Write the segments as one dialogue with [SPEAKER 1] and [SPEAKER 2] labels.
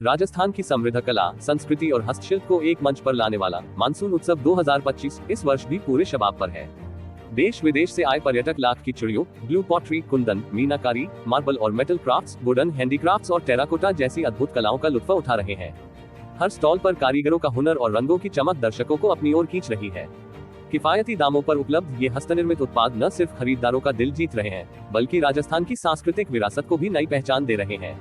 [SPEAKER 1] राजस्थान की समृद्ध कला, संस्कृति और हस्तशिल्प को एक मंच पर लाने वाला मानसून उत्सव 2025 इस वर्ष भी पूरे शबाब पर है। देश विदेश से आए पर्यटक लाख की चिड़ियों, ब्लू पॉटरी, कुंदन, मीनाकारी, मार्बल और मेटल क्राफ्ट्स, वुडन हैंडीक्राफ्ट्स और टेराकोटा जैसी अद्भुत कलाओं का लुत्फ उठा रहे हैं। हर स्टॉल पर कारीगरों का हुनर और रंगों की चमक दर्शकों को अपनी ओर खींच रही है। किफायती दामों पर उपलब्ध ये हस्तनिर्मित उत्पाद न सिर्फ खरीदारों का दिल जीत रहे हैं, बल्कि राजस्थान की सांस्कृतिक विरासत को भी नई पहचान दे रहे हैं।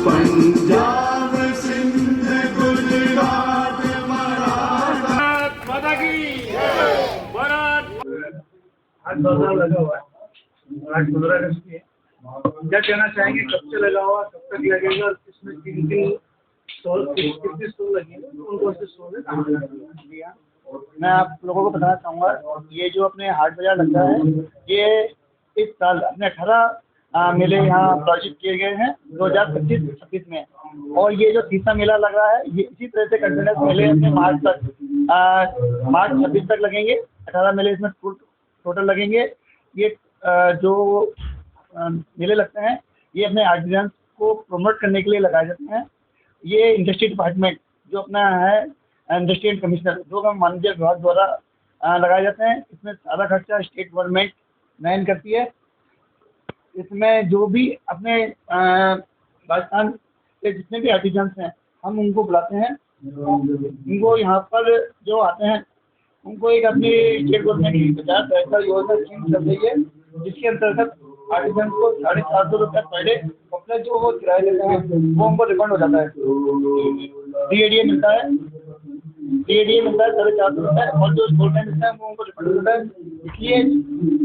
[SPEAKER 2] पंजाब सिंध गुजरात मराठा
[SPEAKER 3] माता की भारत।
[SPEAKER 4] आज 2 साल लगा हुआ है, आज 15 अगस्त की है। क्या कहना चाहेंगे, कब से लगा हुआ, कब तक लगेगा, किसमें किन स्टॉल लगेंगे, कौन से स्टॉल है?
[SPEAKER 5] मैं आप लोगों को बताना चाहूँगा, ये जो अपने हाट बाजार लगता है, ये इस साल अपने 18 मेले यहाँ प्रोजेक्ट किए गए हैं 2025-26 में। और ये जो तीसरा मेला लग रहा है, ये इसी तरह से कंटिन्यूस मेले अपने मार्च 26 तक लगेंगे। 18 मेले इसमें टोटल लगेंगे। ये जो मेले लगते हैं, ये अपने आर्टिजन्स को प्रमोट करने के लिए लगाए जाते हैं। ये इंडस्ट्री डिपार्टमेंट जो अपना है, इंडस्ट्री एंड कमिश्नर, जो वाणिज्य विभाग द्वारा लगाए जाते हैं। इसमें सारा खर्चा स्टेट गवर्नमेंट वहन करती है। इसमें जो भी अपने राजस्थान के जितने भी आर्टिजन्स हैं, हम उनको बुलाते हैं। उनको यहाँ पर जो आते हैं, उनको एक अपनी स्टेट गवर्नमेंट की 50 पैसा योजना स्कीम चल रही है, जिसके अंतर्गत आर्टिजन को 450 रुपये पर डे अपना जो वो किराया लेते हैं, वो उनको रिफंड हो जाता है। DADA मिलता है, 450 रुपये, और जो स्कूल टाइम मिलता है वो उनको रिफंड हो जाता है। इसलिए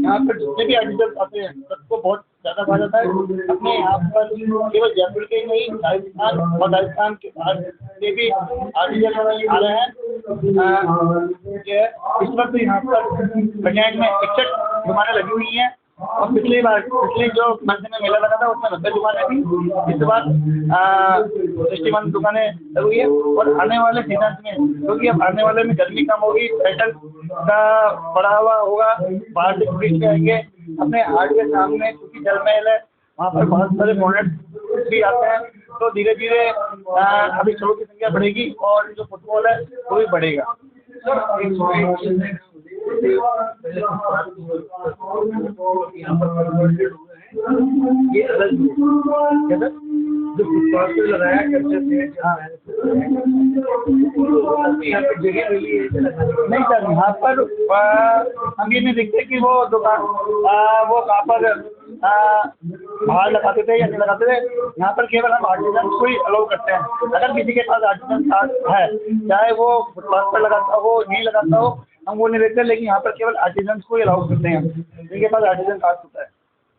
[SPEAKER 5] यहाँ पर जितने भी आर्टिजन आते हैं, सबको बहुत ज़्यादा फायदा होता है। अपने यहाँ पर केवल जयपुर के नहीं, राजस्थान और राजस्थान के बाहर से भी आर्टिजन आ रहे हैं। इस वक्त यहाँ पर बजाज में 61 दुकानें लगी हुई हैं, और पिछले जो मंथ में मेला लगा था उसमें 90 दुकानें थी। इस बार 61 दुकानें लगी हुई है। और आने वाले सीजन में, क्योंकि अब आने वाले में गर्मी कम होगी, पर्यटन का बढ़ावा होगा, बाहर से टूरिस्ट आएंगे अपने हाट के सामने, क्योंकि जल महल है, वहाँ पर बहुत सारे मॉडल भी आते हैं। तो धीरे धीरे अभी शोरों की संख्या बढ़ेगी, और जो फुटबॉल है वो भी बढ़ेगा।
[SPEAKER 4] यहाँ पर ये अलग जो फुटपाथ पे लगाया करते थे, यहाँ पे जगह मिली है
[SPEAKER 5] नहीं सर, यहाँ पर हम ये नहीं देखते कि वो दुकान वो कहाँ पर बाहर लगाते थे या नहीं लगाते थे। यहाँ पर केवल हम आर्टिजन को ही अलाउ करते हैं। अगर किसी के पास आर्टिजन कार्ड है, चाहे वो फुटपाथ पर लगाता हो नहीं लगाता हो, हम वो नहीं देखते। लेकिन यहाँ पर केवल आर्टिजन को ही अलाउ करते हैं। जिनके पास आर्टिजन कार्ड होता है,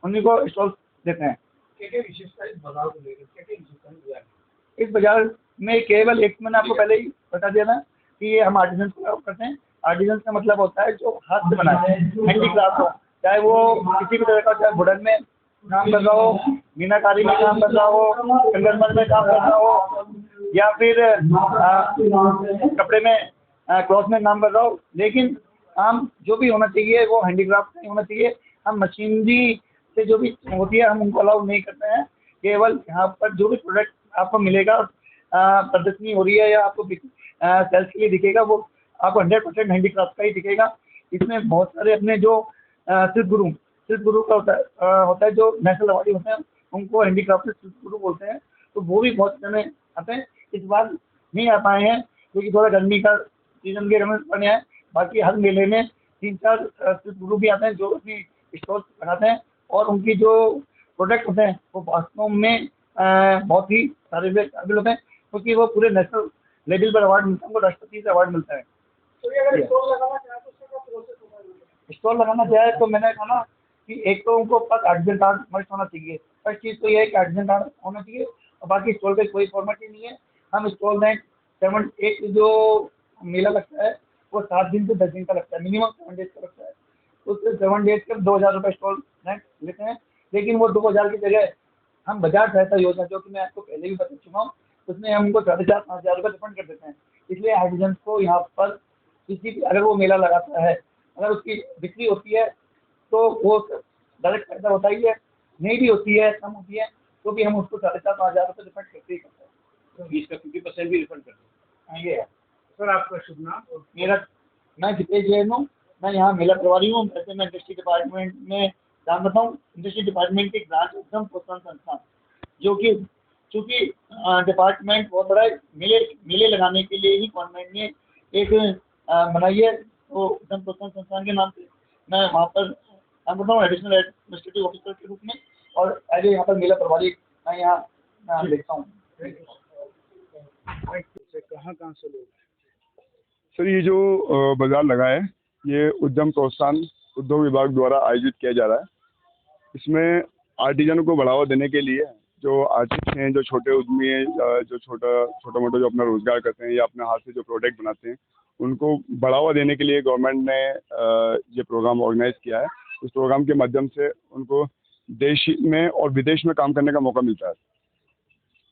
[SPEAKER 5] उन्हीं को स्टॉल देते हैं।
[SPEAKER 4] क्या विशेषता इस बाजार को लेकर, क्या विशेषता?
[SPEAKER 5] इस बाजार में केवल एक, मैंने आपको पहले ही बता दिया था कि ये हम आर्टिजन को अलाउ करते हैं। आर्टिजन का मतलब होता है जो हाथ से बना है, हैंडीक्राफ्ट हो, चाहे वो किसी भी तरह का, चाहे वुडन में काम कर रहा हो, मीनाकारी में काम कर रहा हो, संगमरमर में काम कर रहा हो, या फिर कपड़े में क्लॉथ में काम कर रहा हो। लेकिन हम जो भी होना चाहिए वो हैंडीक्राफ्ट नहीं होना चाहिए। हम मशीनरी से जो भी होती है, हम उनको अलाउ नहीं करते हैं। केवल यहाँ पर जो भी प्रोडक्ट आपको मिलेगा, प्रदर्शनी हो रही है या आपको सेल्स के लिए दिखेगा, वो आपको 100% हैंडीक्राफ्ट का ही दिखेगा। इसमें बहुत सारे अपने जो शिल्प गुरु का होता है, जो नेशनल अवार्डी होते हैं, उनको हैंडीक्राफ्ट से शिल्प गुरु बोलते हैं। तो वो भी बहुत जने आते हैं। इस बार नहीं आ पाए हैं क्योंकि थोड़ा गर्मी का सीजन के पड़े हैं। बाकी हर मेले में 3-4 शिल्प गुरु भी आते हैं, जो अपनी स्टॉल लगाते हैं, और उनकी जो प्रोडक्ट होते हैं वो वास्तव में बहुत ही सारे काबिल होते हैं, क्योंकि वो पूरे नेशनल लेवल पर अवार्ड मिलता है, उनको राष्ट्रपति से अवार्ड मिलता है। स्टॉल लगाना चाहे तो मैंने कहा ना कि एक तो उनको पास आर्टिजन कार्ड मस्ट होना चाहिए। फर्स्ट चीज़ तो ये है कि आर्टिजन कार्ड होना चाहिए, और बाकी स्टॉल पे कोई फॉर्मेलिटी नहीं है। हम स्टॉल में एक जो मेला लगता है वो 7 दिन से 10 दिन का लगता है, मिनिमम 7 डेज का लगता है। उससे 7 डेज के 2000 रुपये स्टॉल रेंट लेते हैं। लेकिन वो 2000 की जगह हम बाजार सहायता योजना, जो कि मैं आपको पहले भी बता चुका हूँ, उसमें हम उनको 4,500-5,000 रुपये रिफंड कर देते हैं। इसलिए आर्टिजन को यहाँ पर किसी भी अगर वो मेला लगाता है, अगर उसकी बिक्री होती है तो वो डायरेक्ट फायदा होता ही है, नहीं भी होती है, कम होती है, तो भी हम उसको 4,500-5,000 रुपये रिफंड करते ही करते हैं।
[SPEAKER 3] तो इसका 50% भी रिफंड कर दो।
[SPEAKER 5] ये है
[SPEAKER 4] सर आपका शुभ नाम और
[SPEAKER 5] मेरा। मैं जितेश जैन हूँ, मैं यहाँ मेला प्रभारी हूँ। वैसे मैं इंडस्ट्री डिपार्टमेंट में काम करता हूँ। इंडस्ट्री डिपार्टमेंट की ब्रांच उद्यम प्रोत्साहन संस्थान, जो कि चूँकि डिपार्टमेंट बहुत बड़ा है, मेले लगाने के लिए ही गवर्नमेंट ने एक बनाई है, तो उद्यम प्रोत्साहन संस्थान के नाम से मैं वहाँ पर काम करता हूँ एडिशनल एडमिनिस्ट्रेटिव ऑफिसर के रूप में, और एज यहाँ पर मेला प्रभारी मैं यहाँ देखता हूँ।
[SPEAKER 4] कहाँ से लोग?
[SPEAKER 6] सर ये जो बाजार लगा है ये उद्यम प्रोत्साहन उद्योग विभाग द्वारा आयोजित किया जा रहा है। इसमें आर्टिजनों को बढ़ावा देने के लिए जो आर्टिस्ट हैं, जो छोटे उद्यमी हैं, जो छोटा मोटा जो अपना रोजगार करते हैं या अपने हाथ से जो प्रोडक्ट बनाते हैं, उनको बढ़ावा देने के लिए गवर्नमेंट ने ये प्रोग्राम ऑर्गेनाइज किया है। इस प्रोग्राम के माध्यम से उनको देश में और विदेश में काम करने का मौका मिलता है।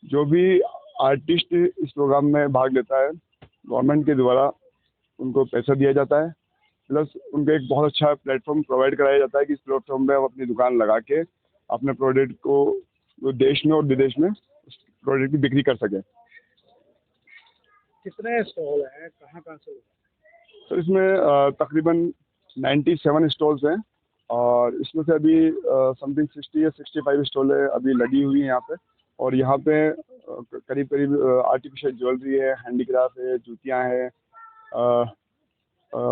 [SPEAKER 6] जो भी आर्टिस्ट इस प्रोग्राम में भाग लेता है, गवर्नमेंट के द्वारा उनको पैसा दिया जाता है, प्लस उनको एक बहुत अच्छा प्लेटफॉर्म प्रोवाइड कराया जाता है कि इस प्लेटफॉर्म पे आप अपनी दुकान लगा के अपने प्रोडक्ट को देश में और विदेश में उस प्रोडक्ट की बिक्री कर सकें।
[SPEAKER 4] कितने स्टॉल हैं, कहाँ से?
[SPEAKER 6] तो इसमें तकरीबन 97 स्टॉल्स हैं और इसमें से अभी समथिंग 60 या 65 स्टॉलें अभी लगी हुई हैं यहाँ पे। और यहाँ पे करीब आर्टिफिशियल ज्वेलरी है, हैंडीक्राफ्ट है, जूतियाँ हैं,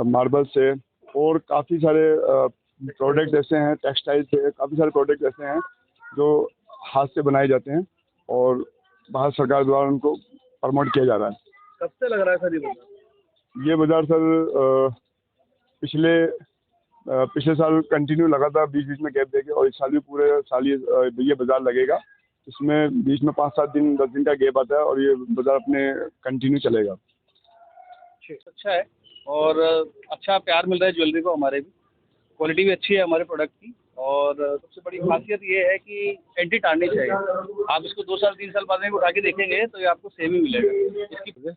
[SPEAKER 6] मार्बल्स है और काफ़ी सारे प्रोडक्ट ऐसे हैं, टेक्सटाइल्स है, काफ़ी सारे प्रोडक्ट ऐसे हैं जो हाथ से बनाए जाते हैं और भारत सरकार द्वारा उनको प्रमोट किया जा रहा है।
[SPEAKER 4] कब से लग रहा है सर ये बाजार?
[SPEAKER 6] ये बाजार सर पिछले साल कंटिन्यू लगा था, बीच बीच में गैप देके, और इस साल भी पूरे साल ये बाजार लगेगा। इसमें बीच में 5-7 दिन 10 दिन का गैप आता है और ये बाजार अपने कंटिन्यू चलेगा।
[SPEAKER 7] अच्छा है और अच्छा प्यार मिल रहा है ज्वेलरी को, हमारे भी क्वालिटी भी अच्छी है हमारे प्रोडक्ट की। और सबसे बड़ी खासियत ये है कि एंटी टार्निश है। आप इसको 2 साल 3 साल बाद में उठा के देखेंगे तो ये आपको सेम ही मिलेगा। इसकी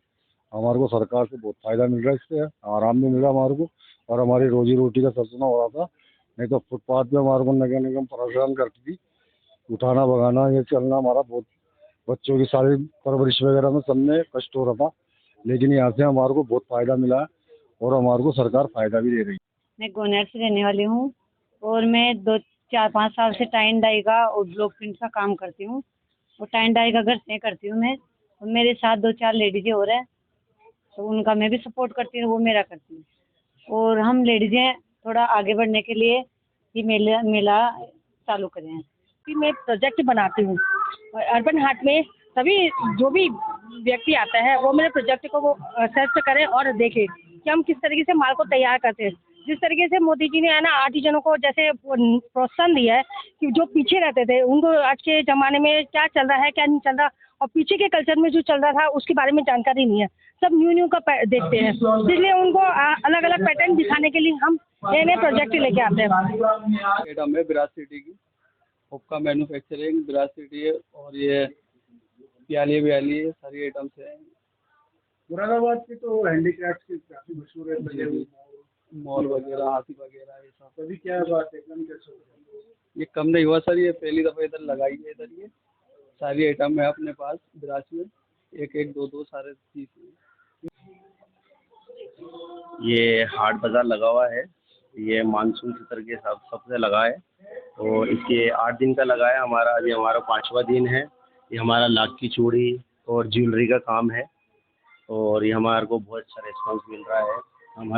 [SPEAKER 8] हमारे को सरकार से बहुत फायदा मिल रहा है, इससे आराम भी मिल रहा है हमारे को, और हमारी रोजी रोटी का सपना हो रहा था। नहीं तो फुटपाथ पे हमारे को नगर निगम परेशान करती थी, उठाना भगाना ये चलना, हमारा बहुत बच्चों की सारी परवरिश वगैरह में सब में कष्ट हो रहा था। लेकिन यहाँ से हमारे को बहुत फायदा मिला है और हमारे को सरकार फायदा भी दे रही है।
[SPEAKER 9] मैं गोनेर से रहने वाली हूँ और मैं 2-4-5 साल से टाइन डाई का और ब्लॉक प्रिंट का काम करती हूँ। और टाइन डाई का घर से करती हूँ मैं, और मेरे साथ 2-4 लेडीजें और हैं, तो उनका मैं भी सपोर्ट करती हूँ, वो मेरा करती हूँ। और हम लेडीजें थोड़ा आगे बढ़ने के लिए ये मेला चालू करें हैं।
[SPEAKER 10] कि मैं प्रोजेक्ट बनाती हूँ और अर्बन हाट में सभी जो भी व्यक्ति आता है वो मेरे प्रोजेक्ट को वो सर्च करे और देखे कि हम किस तरीके से माल को तैयार करते हैं। जिस तरीके से मोदी जी ने है ना आर्टिजनों को जैसे प्रोत्साहन दिया है कि जो पीछे रहते थे उनको आज के ज़माने में क्या चल रहा है क्या नहीं चल रहा, और पीछे के कल्चर में जो चल रहा था उसके बारे में जानकारी नहीं है, सब न्यू का देखते हैं। इसलिए उनको अलग अलग पैटर्न दिखाने के लिए हम नए प्रोजेक्ट लेके आते हैं।
[SPEAKER 7] एडम है बिराज सिटी की, हुक्का मैन्युफैक्चरिंग बिराज सिटी है, और ये प्याली है, सारी आइटम्स है।
[SPEAKER 4] मुरादाबाद की तो हैंडीक्राफ्ट की काफी मशहूर है,
[SPEAKER 7] मॉल वगैरह, हाथी वगैरह, ये सब।
[SPEAKER 4] अभी क्या बात है, एकदम कैसे हो गया?
[SPEAKER 7] ये कम नहीं हुआ सर, ये पहली दफ़ा इधर लगाई है। इधर ये सारी आइटम है अपने पास बिराज में, 1-1, 2-2 सारे चीज़।
[SPEAKER 11] ये हाट बाज़ार लगा हुआ है, ये मानसून सत्र के सबसे लगा है और इसके 8 दिन का लगा है हमारा। अभी हमारा 5वां दिन है। ये हमारा लाख की चूड़ी और ज्वेलरी का काम है और ये हमारे को बहुत अच्छा रिस्पॉन्स मिल रहा है। हम